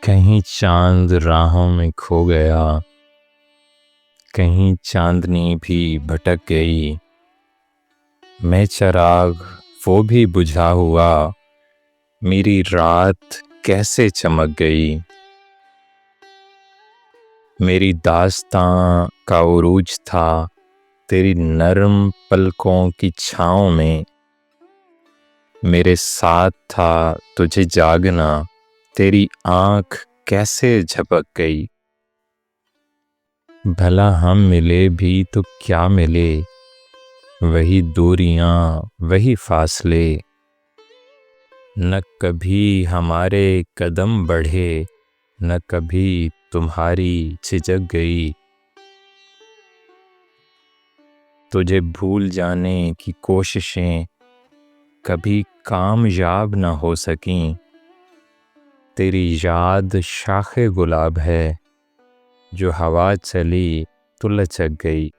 कहीं चांद राहों में खो गया, कहीं चांदनी भी भटक गई। मैं चिराग वो भी बुझा हुआ, मेरी रात कैसे चमक गई। मेरी दास्तां का उरूज था तेरी नर्म पलकों की छाँव में। मेरे साथ था तुझे जागना, तेरी आँख कैसे झपक गई। भला हम मिले भी तो क्या मिले, वही दूरियां वही फासले। न कभी हमारे कदम बढ़े, न कभी तुम्हारी झिझक गई। तुझे भूल जाने की कोशिशें कभी कामयाब न हो सकीं। तेरी याद शाखे गुलाब है, जो हवा चली तो लचक गई।